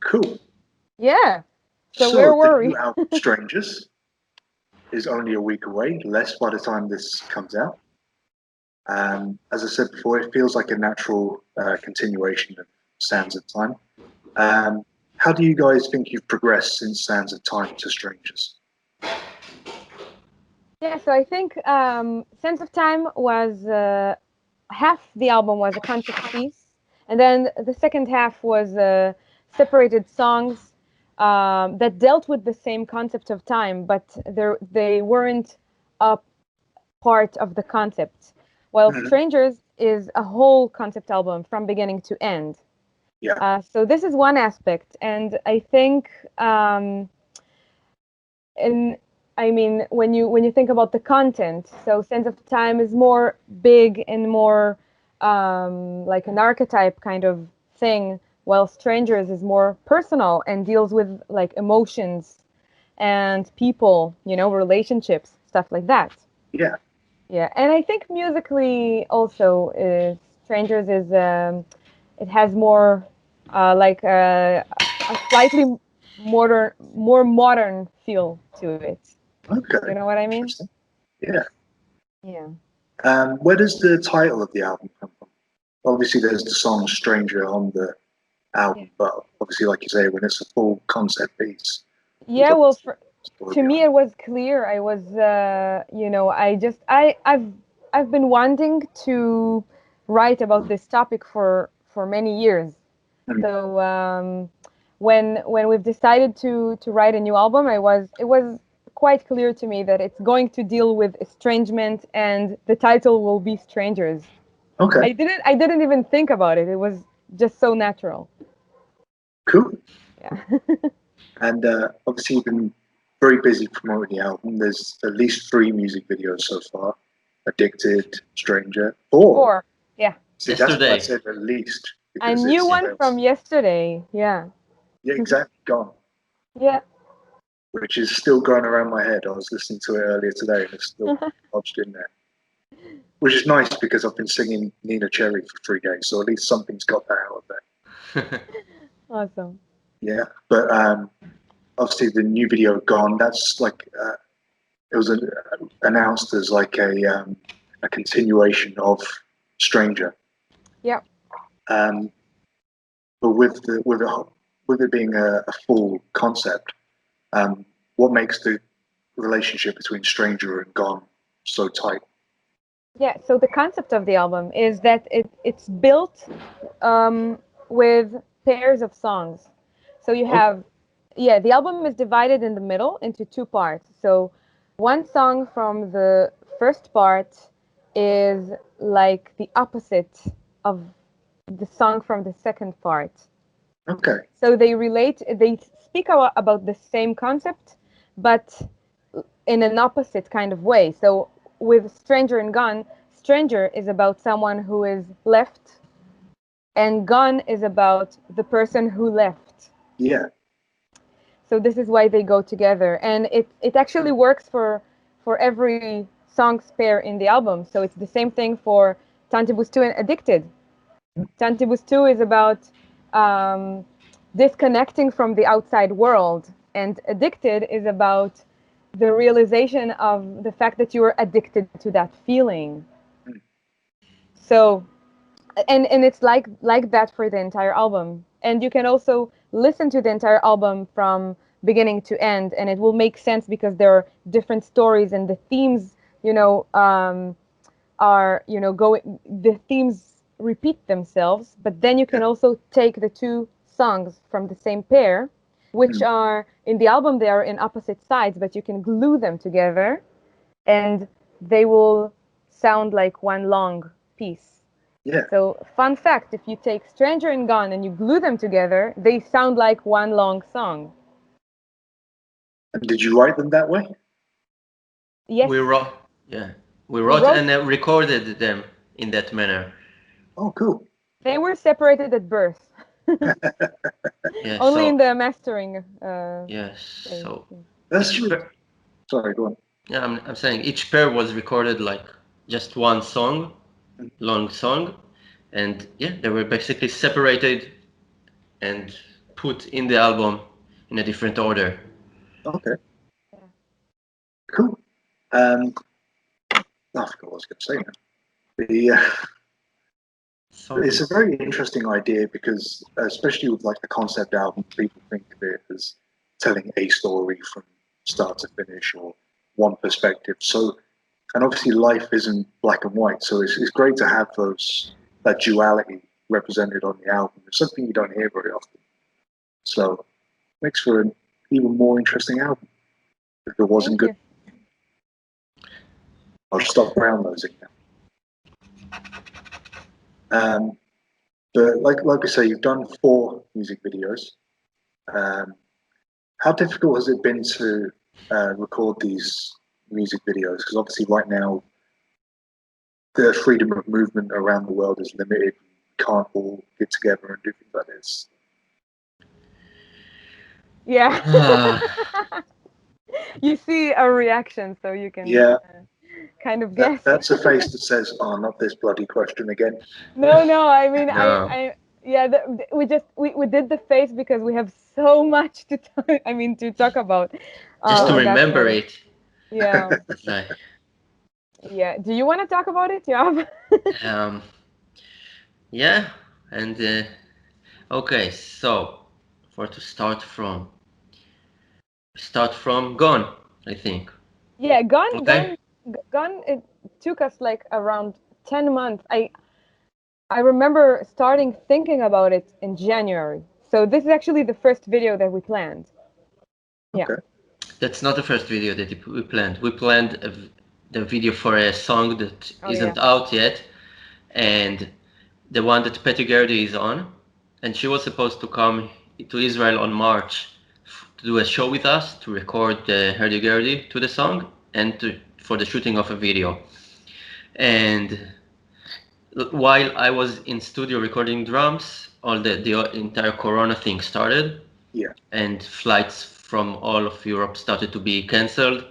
Cool. Yeah. So So where were the new we? album, Strangers, is only a week away, less by the time this comes out. As I said before, it feels like a natural continuation of Sands of Time. How do you guys think you've progressed since Sands of Time to Strangers? Yeah, so I think Sense of Time was half the album was a concept piece, and then the second half was separated songs that dealt with the same concept of time, but they weren't a part of the concept. While Mhm. Strangers is a whole concept album from beginning to end. Yeah. So this is one aspect, and I think and I mean, when you think about the content, so Sense of Time is more big and more like an archetype kind of thing, while Strangers is more personal and deals with like emotions and people, relationships, stuff like that. Yeah. Yeah, and I think musically also, Strangers is it has more like a slightly more modern feel to it. Okay. You know what I mean? Interesting. Yeah. Yeah. Where does the title of the album come from? Obviously, there's the song "Stranger" on the Yeah. album, but obviously, like you say, when it's a full concept piece, there's Yeah, well, obviously a story to me behind it was clear. I was, I've been wanting to write about this topic for many years. it. Mm. So when we've decided to write a new album, it was quite clear to me that it's going to deal with estrangement, and the title will be Strangers. Okay. I didn't even think about it. It was just so natural. Cool. Yeah. And obviously, you've been very busy promoting the album. There's at least 3 music videos so far: "Addicted," "Stranger," 4. Or yeah. See, that's why I Yesterday. said at least A because new it's one from yesterday. Yeah. yeah, exactly gone, Yeah. which is still going around my head. I was listening to it earlier today, and it's still lodged in there. Which is nice because I've been singing Nina Cherry for 3 days, so at least something's got that out of there. Awesome. Yeah, but obviously the new video "Gone." That's like it was announced as like a continuation of "Stranger." Yeah. But with it being a full concept, what makes the relationship between "Stranger" and "Gone" so tight? Yeah. So the concept of the album is that it's built with pairs of songs. So you Okay. have, yeah, the album is divided in the middle into 2 parts. So one song from the first part is like the opposite of the song from the second part. Okay. So they speak about the same concept, but in an opposite kind of way. So with Stranger and Gone, Stranger is about someone who is left, and Gone is about the person who left. Yeah. So this is why they go together, and it actually works for every song's pair in the album. So it's the same thing for Tantibus 2 and Addicted. Tantibus 2 is about um, disconnecting from the outside world, and Addicted is about the realization of the fact that you are addicted to that feeling. So, and it's like that for the entire album. And you can also listen to the entire album from beginning to end, and it will make sense because there are different stories, and the themes, are going. The themes repeat themselves, but then you can also take the 2 songs from the same pair, which are in the album, they are in opposite sides, but you can glue them together, and they will sound like one long piece. Yeah. So, fun fact, if you take Stranger and Gone and you glue them together, they sound like one long song. And did you write them that way? Yes. We wrote and recorded them in that manner. Oh, cool. They were separated at birth. Yeah, Only so in the mastering. yes, phase. so That's each pair, sorry, go on. yeah, I'm saying each pair was recorded like just one song, long song, and yeah, they were basically separated, and put in the album in a different order. Okay. Cool. I forgot what I was going to say now. It's a very interesting idea because, especially with like the concept album, people think of it as telling a story from start to finish or one perspective. So, and obviously life isn't black and white. So it's great to have that duality represented on the album. It's something you don't hear very often. So makes for an even more interesting album. If it wasn't good, I'll stop brown nosing now. But like I say, you've done 4 music videos. How difficult has it been to record these music videos? Because obviously right now, the freedom of movement around the world is limited. We can't all get together and do things like this. Yeah. You see a reaction, so you can kind of guess. That's a face that says, "Oh, not this bloody question again." No. I mean, No. we did the face because we have so much to talk about. Just to remember it. Yeah. Like, yeah. Do you want to talk about it, Yoav? yeah, and okay, so to start from Gone, I think. Yeah, Gone. Okay. Gone. It took us like around 10 months. I remember starting thinking about it in January. So this is actually the first video that we planned. Yeah. Okay. That's not the first video that we planned. We planned the video for a song that isn't out yet, and the one that Petty Gerdy is on, and she was supposed to come to Israel on March to do a show with us, to record the hurdy-gurdy to the song, and for the shooting of a video. And while I was in studio recording drums, all the entire Corona thing started. Yeah. And flights from all of Europe started to be cancelled.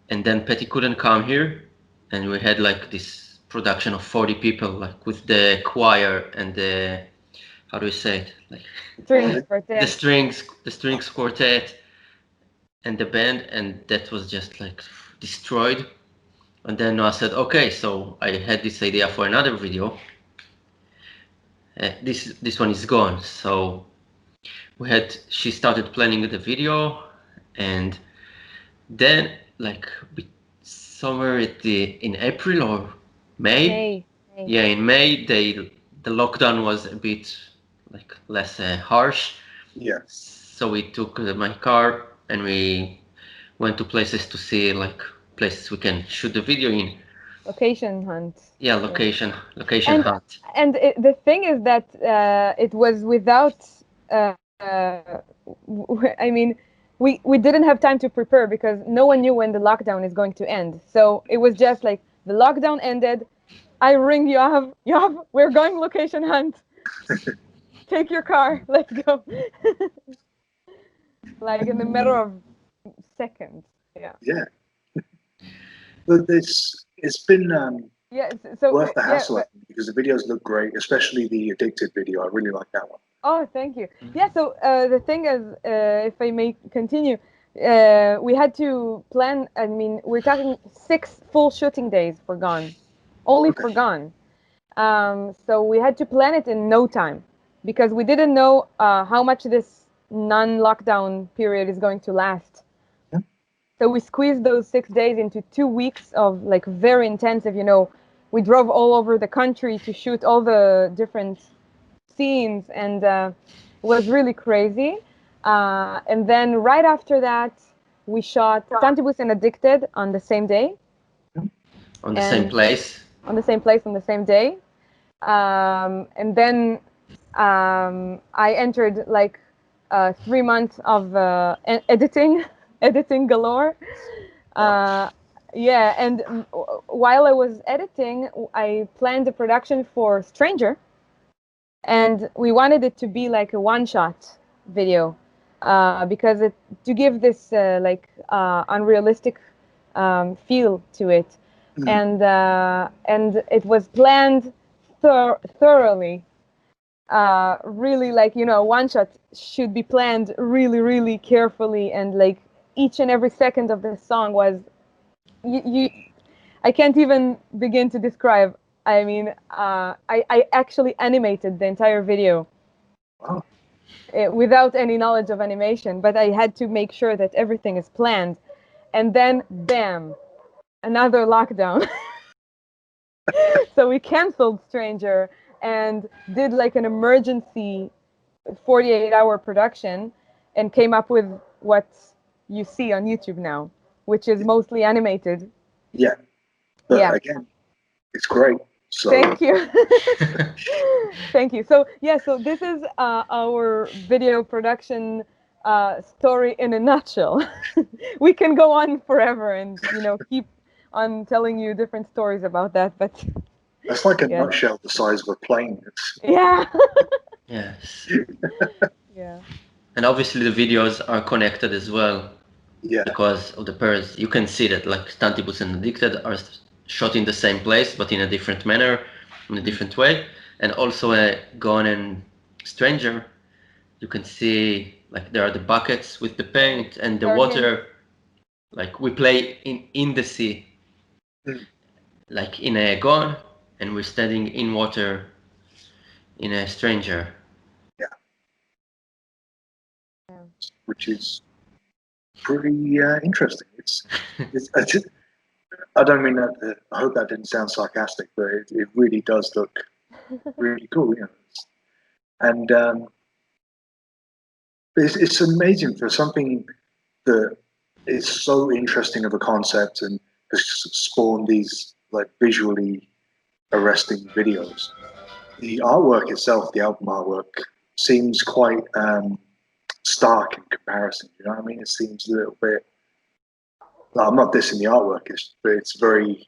And then Petty couldn't come here, and we had like this production of 40 people, like with the choir and the, how do we say it, like strings quartet. the strings quartet and the band, and that was just like destroyed. And then I said, okay, so I had this idea for another video. This one is gone. So she started planning the video, and then like somewhere in April or May. Yeah, in May the lockdown was a bit like less harsh. Yeah. So we took my car and we went to places to see like places we can shoot the video in. Location hunt. Yeah, location hunt. And the thing is that it was without. I mean, we didn't have time to prepare because no one knew when the lockdown is going to end. So it was just like the lockdown ended. I ring Yoav, we're going location hunt. Take your car, let's go. Like in the matter of seconds. Yeah. Yeah. But it's been worth the hassle, because the videos look great, especially the Addicted video. I really like that one. Oh, thank you. Yeah, so the thing is, if I may continue, we had to plan, I mean, we're talking 6 full shooting days for Gone, only for Gone. So we had to plan it in no time because we didn't know how much this non-lockdown period is going to last. Yeah. So we squeezed those 6 days into 2 weeks of like very intensive, we drove all over the country to shoot all the different scenes, and it was really crazy. And then right after that, we shot Tantibus and Addicted on the same day. On the same place? On the same place, on the same day. And then I entered like 3 months of editing galore. Yeah, and while I was editing, I planned the production for Stranger. And we wanted it to be like a one-shot video because to give this unrealistic feel to it. And it was planned thoroughly. really, like, one shot should be planned really, really carefully, and like each and every second of the song was, I can't even begin to describe. I mean, I actually animated the entire video. Wow. Without any knowledge of animation, but I had to make sure that everything is planned. And then, bam, another lockdown. So we canceled Stranger and did like an emergency 48-hour production and came up with what you see on YouTube now, which is mostly animated. Yeah. But again, it's great. So thank you. Thank you. So so this is our video production story in a nutshell. We can go on forever and keep on telling you different stories about that, but that's like a nutshell the size of a plane. Yeah. Yes. Yeah. And obviously the videos are connected as well. Yeah. Because of the pairs, you can see that like Tantibus and Addicted are shot in the same place, but in a different manner, in a different way. And also Gone and Stranger, you can see like there are the buckets with the paint and the water. Like we play in the sea, like in a Gone, and we're standing in water in a Stranger. Yeah. Which is pretty interesting. I don't mean that. I hope that didn't sound sarcastic, but it really does look really cool. And it's amazing for something that is so interesting of a concept and has spawned these like visually arresting videos. The artwork itself, the album artwork, seems quite stark in comparison. You know what I mean? It seems a little bit. I'm not dissing the artwork, but it's very.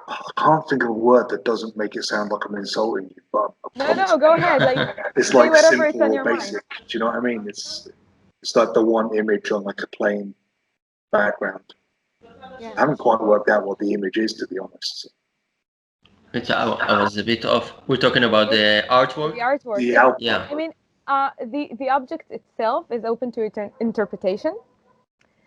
I can't think of a word that doesn't make it sound like I'm insulting you, but no, go ahead. Like it's say like whatever simple it's on or your basic. mind. Do you know what I mean? It's like the one image on like a plain background. Yeah. I haven't quite worked out what the image is, to be honest. I was a bit off. We're talking about the artwork. The artwork. The album. Yeah. I mean, the object itself is open to interpretation.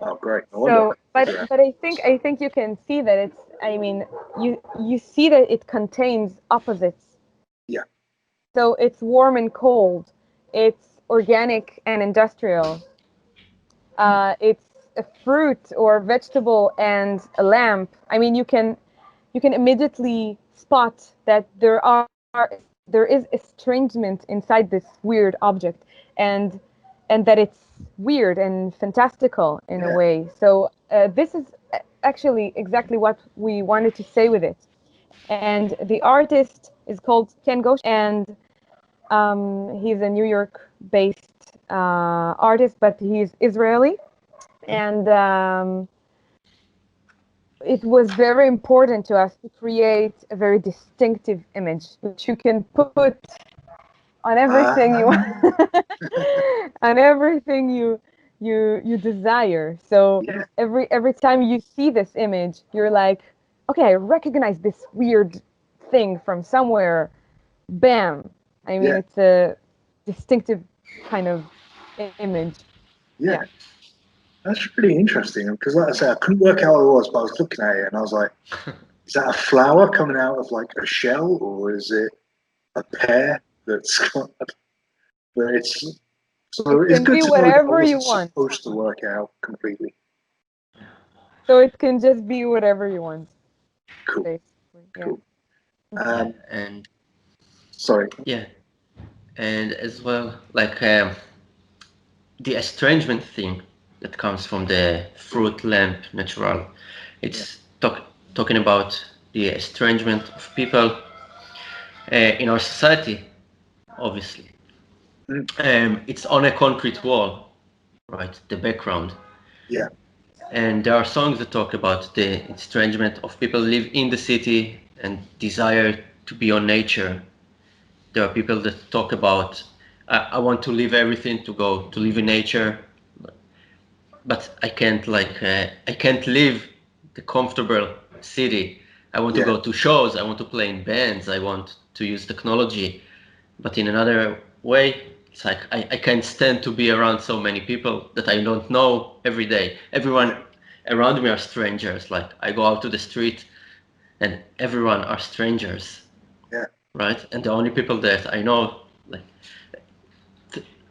Oh, great! So, but I think you can see that it's. I mean, you see that it contains opposites. Yeah. So it's warm and cold. It's organic and industrial. It's a fruit or vegetable and a lamp. I mean, you can immediately spot that there is estrangement inside this weird object, and that it's weird and fantastical in a way. So this is actually exactly what we wanted to say with it. And the artist is called Ken Ghosh, and he's a New York-based artist, but he's Israeli. And it was very important to us to create a very distinctive image, which you can put on everything you on everything you desire. So every time you see this image, you're like, okay, I recognize this weird thing from somewhere. Bam! I mean, it's a distinctive kind of image. Yeah. That's really interesting because, like I said, I couldn't work out what it was, but I was looking at it and I was like, is that a flower coming out of like a shell, or is it a pear that's got... But it's... So it's good to know that I wasn't supposed to work out completely. So it can just be whatever you want. Cool. Basically. Cool. And sorry. Yeah, and as well, like the estrangement thing that comes from the fruit lamp natural. It's talking about the estrangement of people in our society, obviously. It's on a concrete wall, right? The background. Yeah. And there are songs that talk about the estrangement of people who live in the city and desire to be on nature. There are people that talk about, I want to leave everything to go to live in nature, but I can't leave the comfortable city. I want to go to shows. I want to play in bands. I want to use technology, but in another way, it's like I can't stand to be around so many people that I don't know every day. Everyone around me are strangers. Like I go out to the street and everyone are strangers. Yeah. Right? And the only people that I know, like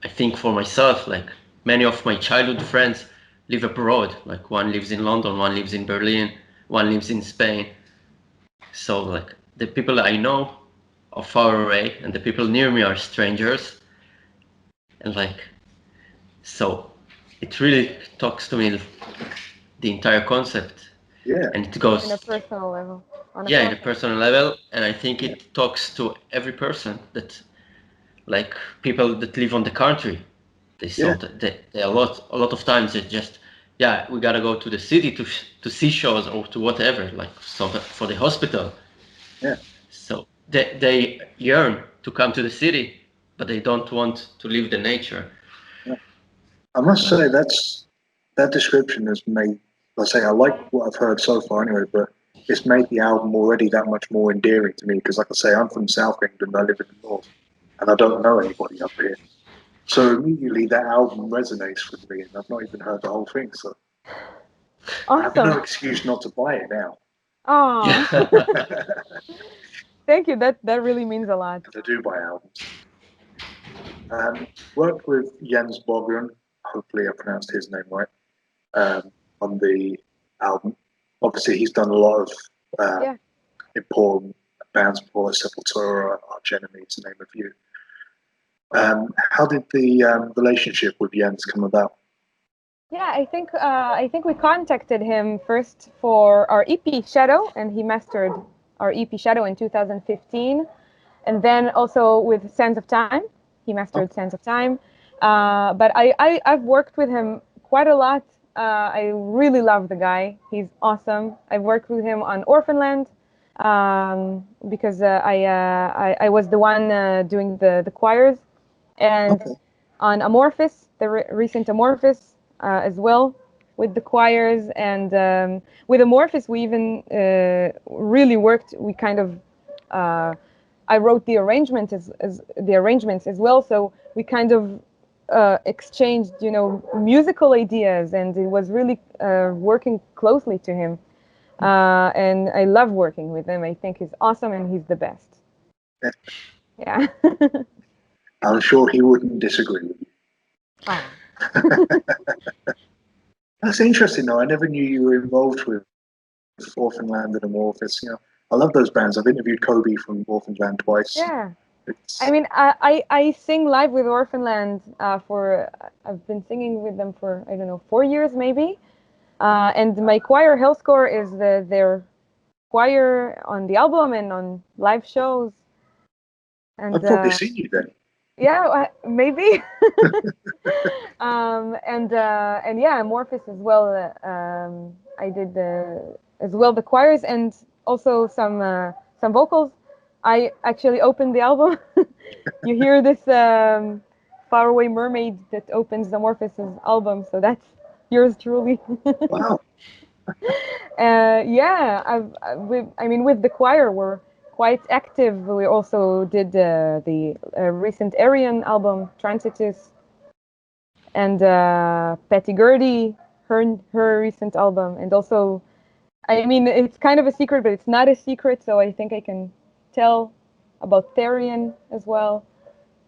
I think for myself, like many of my childhood friends live abroad. Like one lives in London, one lives in Berlin, one lives in Spain. So like the people I know are far away and the people near me are strangers. And like, so it really talks to me, the entire concept. Yeah. And it goes in a personal level. in a personal level. And I think it talks to every person that, like people that live on the country, they a lot of times it's just, we gotta go to the city to see shows or to whatever, like so for the hospital. Yeah. So they yearn to come to the city, but they don't want to leave the nature. Yeah. I must say that description has made, let's say, I like what I've heard so far anyway, but it's made the album already that much more endearing to me because, like I say, I'm from South England, I live in the North, and I don't know anybody up here. So immediately that album resonates with me, and I've not even heard the whole thing, so I have no excuse not to buy it now. Oh, thank you. That really means a lot. I do buy albums. Worked with Jens Bogren, hopefully I pronounced his name right, on the album. Obviously, he's done a lot of important bands before, Sepultura, Arch Enemy, to name a few. How did the relationship with Jens come about? Yeah, I think we contacted him first for our EP Shadow, and he mastered our EP Shadow in 2015, and then also with Sands of Time, he mastered Sands of Time. But I've worked with him quite a lot. I really love the guy. He's awesome. I've worked with him on Orphanland because I was the one doing the choirs, and on Amorphis, the recent Amorphis. As well with the choirs, and with Amorphis we even really worked. We kind of I wrote the arrangement as the arrangements as well, so we kind of exchanged, musical ideas, and it was really working closely to him. And I love working with him. I think he's awesome and he's the best. Yeah. I'm sure he wouldn't disagree with you. Oh. That's interesting though. I never knew you were involved with Orphanland and Amorphis. I love those bands. I've interviewed Kobe from Orphanland twice. Yeah. I mean, I sing live with Orphanland I've been singing with them for, I don't know, 4 years maybe. And my choir, Hellscore, is their choir on the album and on live shows. And I've probably seen you then. Yeah, maybe. And yeah, Amorphis as well. I did as well the choirs and also some vocals. I actually opened the album. You hear this faraway mermaid that opens Amorphis's album, so that's yours truly. Wow. Yeah, with the choir we're quite active. We also did the recent Arian album, Transitus, and Patty Gurdy, her recent album, and also, I mean, it's kind of a secret, but it's not a secret, so I think I can tell about Therian as well.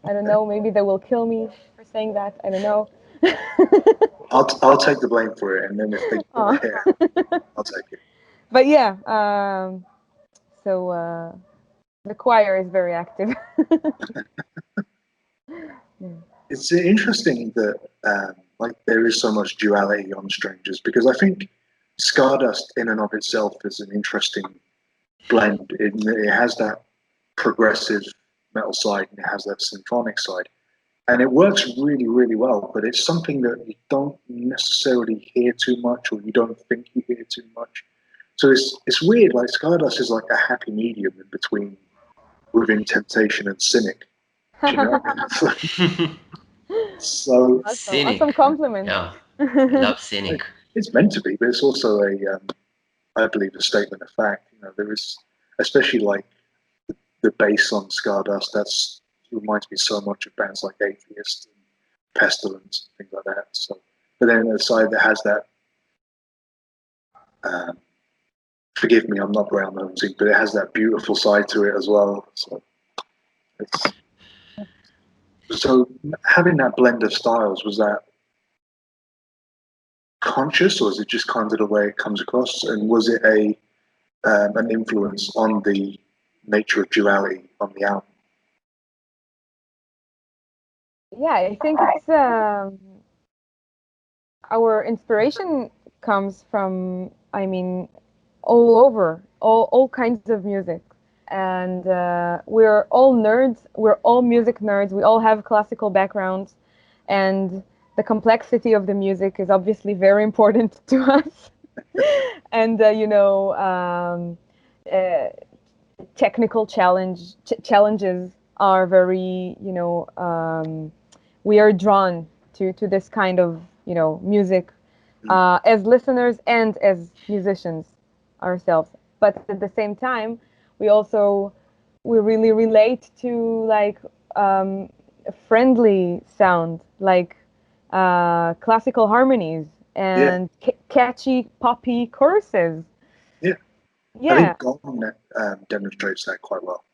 I don't know, maybe they will kill me for saying that. I don't know. I'll take the blame for it, and then if they I'll take it. But yeah, so the choir is very active. It's interesting that there is so much duality on Strangers, because I think Scardust in and of itself is an interesting blend. It has that progressive metal side and it has that symphonic side, and it works really, really well. But it's something that you don't necessarily hear too much, or you don't think you hear too much. So it's weird. Like Scardust is like a happy medium in between Within Temptation and Cynic. Do you know what I mean? So awesome compliment. Yeah, I love Cynic. It's meant to be, but it's also I believe, a statement of fact. There is, especially like the bass on Scardust, that's reminds me so much of bands like Atheist and Pestilence and things like that. So, but then the side that has that, forgive me, I'm not brown nosing, but it has that beautiful side to it as well. So having that blend of styles, was that conscious, or is it just kind of the way it comes across? And was it an influence on the nature of duality on the album? Yeah, I think it's our inspiration comes from, I mean, all over, all kinds of music. And we're all nerds, we're all music nerds, we all have classical backgrounds, and the complexity of the music is obviously very important to us. And technical challenges are very, we are drawn to this kind of, music as listeners and as musicians ourselves. But at the same time, we really relate to like a friendly sound, like classical harmonies and catchy poppy choruses. Yeah. Yeah. I think Gone demonstrates that quite well.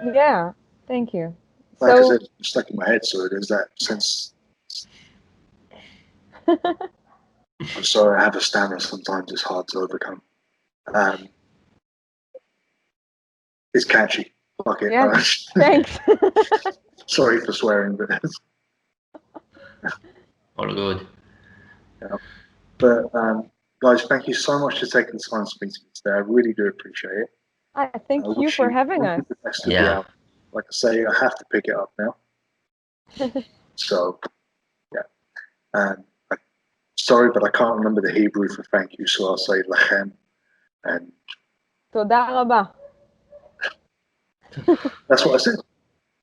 Yeah. Thank you. Like I said, it's stuck in my head, so there's that sense. I'm sorry, I have a stammer. Sometimes it's hard to overcome. It's catchy. Fuck it. Yeah. Thanks. Sorry for swearing, but all good. Yeah. But guys, thank you so much for taking the time to speak to me today. I really do appreciate it. Thank you for having us. Yeah. Like I say, I have to pick it up now. So, yeah. Sorry, but I can't remember the Hebrew for thank you, so I'll say lachem. And Toda raba. That's what I said.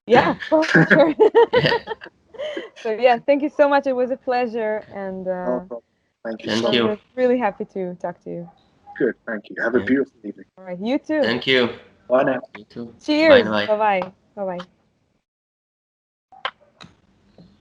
Yeah, for sure. So yeah, thank you so much. It was a pleasure, and thank you. Thank you. Really happy to talk to you. Good, thank you. Have a beautiful evening. All right, you too. Thank you. Bye now. You too. Cheers. Bye. Bye bye. Bye bye.